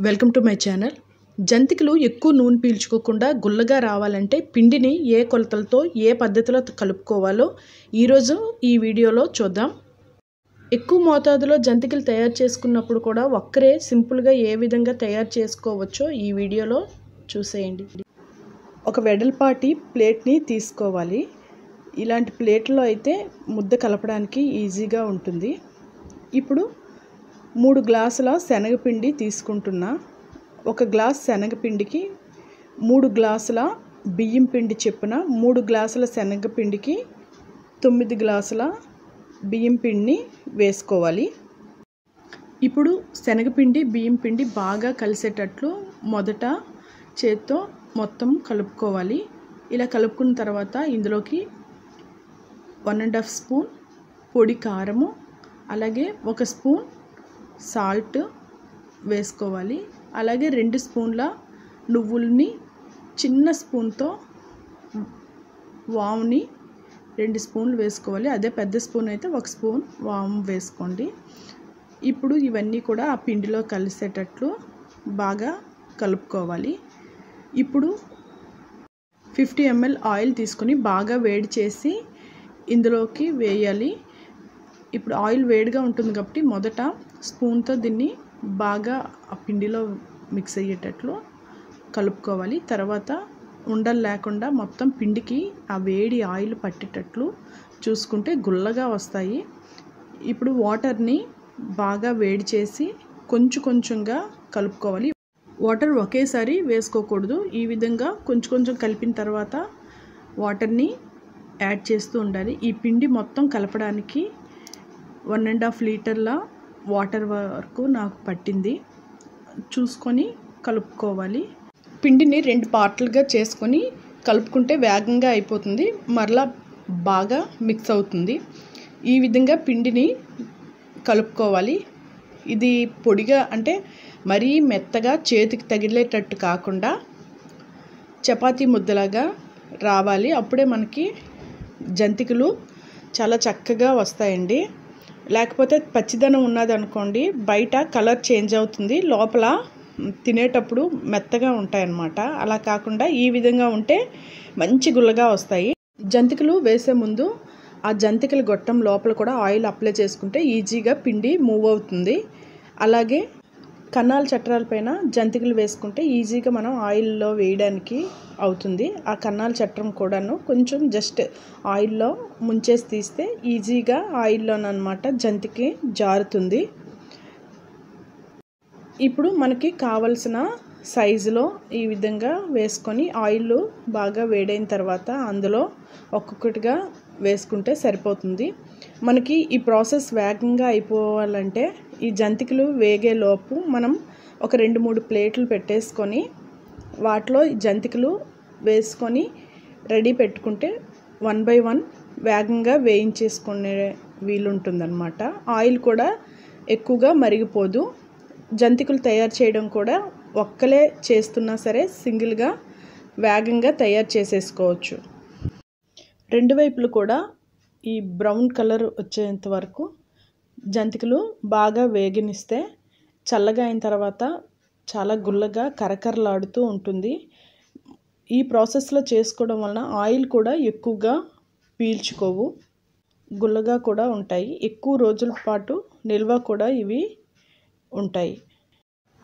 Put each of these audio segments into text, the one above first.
Welcome to my channel. జంతికలు ఎక్కువ నూనె పీల్చుకోకుండా గుల్లగా రావాలంటే పిండిని ఏ కొలతలతో ఏ పద్ధతిలో కలుపుకోవాలో ఈరోజు ఈ వీడియోలో చూద్దాం. ఎక్కువ మోతాదులో జంతికలు తయారు చేసుకున్నప్పుడు కూడా ఒక్కరే సింపుల్గా ఏ విధంగా తయారు చేసుకోవచ్చో ఈ వీడియోలో చూసేయండి. ఒక వెడల్పాటి ప్లేట్ని తీసుకోవాలి. ఇలాంటి ప్లేట్లో అయితే ముద్ద కలపడానికి ఈజీగా ఉంటుంది. ఇప్పుడు 3 గ్లాసుల శనగపిండి తీసుకుంటున్నా. 1 గ్లాస్ శనగపిండికి 3 గ్లాసుల బియ్యం పిండి చొప్పున 3 గ్లాసుల శనగపిండికి 9 గ్లాసుల బియ్యం పిండిని వేసుకోవాలి. ఇప్పుడు శనగపిండి బియ్యం పిండి బాగా కలిసేటట్లు మొదట చేత్తో మొత్తం కలుపుకోవాలి. ఇలా కలుపుకున్న తర్వాత ఇందులోకి 1.5 స్పూన్ పొడి కారము, అలాగే 1 స్పూన్ సాల్ట్ వేసుకోవాలి. అలాగే 2 స్పూన్ల నువ్వుల్ని చిన్న స్పూన్తో వాముని 2 స్పూన్లు వేసుకోవాలి. అదే పెద్ద స్పూన్ అయితే 1 స్పూన్ వాము వేసుకోండి. ఇప్పుడు ఇవన్నీ కూడా ఆ పిండిలో కలిసేటట్లు బాగా కలుపుకోవాలి. ఇప్పుడు 50 ml ఆయిల్ తీసుకొని బాగా వేడి చేసి ఇందులోకి వేయాలి. ఇప్పుడు ఆయిల్ వేడిగా ఉంటుంది కాబట్టి మొదట స్పూన్తో దీన్ని బాగా ఆ పిండిలో మిక్స్ అయ్యేటట్లు కలుపుకోవాలి. తర్వాత ఉండలు లేకుండా మొత్తం పిండికి ఆ వేడి ఆయిల్ పట్టేటట్లు చూసుకుంటే గుల్లగా వస్తాయి. ఇప్పుడు వాటర్ని బాగా వేడి చేసి కొంచెం కొంచెంగా కలుపుకోవాలి. వాటర్ ఒకేసారి వేసుకోకూడదు. ఈ విధంగా కొంచెం కొంచెం కలిపిన తర్వాత వాటర్ని యాడ్ చేస్తూ ఉండాలి. ఈ పిండి మొత్తం కలపడానికి 1.5 లీటర్ల వాటర్ వరకు నాకు పట్టింది. చూసుకొని కలుపుకోవాలి. పిండిని 2 పార్ట్లుగా చేసుకొని కలుపుకుంటే వేగంగా అయిపోతుంది, మరలా బాగా మిక్స్ అవుతుంది. ఈ విధంగా పిండిని కలుపుకోవాలి. ఇది పొడిగా అంటే మరీ మెత్తగా చేతికి తగిలేటట్టు కాకుండా చపాతీ ముద్దలాగా రావాలి. అప్పుడే మనకి జంతికలు చాలా చక్కగా వస్తాయండి. లేకపోతే పచ్చిదనం ఉన్నదనుకోండి, బయట కలర్ చేంజ్ అవుతుంది, లోపల తినేటప్పుడు మెత్తగా ఉంటాయన్నమాట. అలా కాకుండా ఈ విధంగా ఉంటే మంచి గుల్లగా వస్తాయి. జంతికలు వేసే ముందు ఆ జంతికల గొట్టం లోపల కూడా ఆయిల్ అప్లై చేసుకుంటే ఈజీగా పిండి మూవ్ అవుతుంది. అలాగే కన్నాల చట్రాల పైన జంతికలు వేసుకుంటే ఈజీగా మనం ఆయిల్లో వేయడానికి అవుతుంది. ఆ కన్నాల చట్రం కూడాను కొంచెం జస్ట్ ఆయిల్లో ముంచేసి తీస్తే ఈజీగా ఆయిల్లోనమాట జంతికి జారుతుంది. ఇప్పుడు మనకి కావలసిన సైజులో ఈ విధంగా వేసుకొని ఆయిల్ బాగా వేడైన తర్వాత అందులో ఒక్కొక్కటిగా వేసుకుంటే సరిపోతుంది. మనకి ఈ ప్రాసెస్ వేగంగా అయిపోవాలంటే ఈ జంతికలు వేగేలోపు మనం ఒక 2-3 ప్లేట్లు పెట్టేసుకొని వాటిలో జంతికలు వేసుకొని రెడీ పెట్టుకుంటే 1 by 1 వేగంగా వేయించేసుకునే వీలుంటుందన్నమాట. ఆయిల్ కూడా ఎక్కువగా మరిగిపోదు. జంతికలు తయారు చేయడం కూడా ఒక్కలే చేస్తున్నా సరే సింగిల్గా వేగంగా తయారు చేసేసుకోవచ్చు. 2 వైపులు కూడా ఈ బ్రౌన్ కలర్ వచ్చేంత వరకు జంతికలు బాగా వేగనిస్తే చల్లగా అయిన తర్వాత చాలా గుల్లగా కరకరలాడుతూ ఉంటుంది. ఈ ప్రాసెస్లో చేసుకోవడం వలన ఆయిల్ కూడా ఎక్కువగా పీల్చుకోవు, గుల్లగా కూడా ఉంటాయి. ఎక్కువ రోజుల పాటు నిల్వ కూడా ఇవి ఉంటాయి.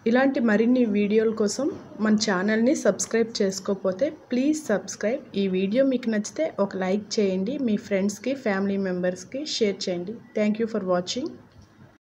ఇలాంటి మరిన్ని వీడియోల కోసం మన ఛానల్ని సబ్స్క్రైబ్ చేసుకోకపోతే ప్లీజ్ సబ్స్క్రైబ్. ఈ వీడియో మీకు నచ్చితే ఒక లైక్ చేయండి. మీ ఫ్రెండ్స్కి, ఫ్యామిలీ మెంబర్స్కి షేర్ చేయండి. Thank you for watching.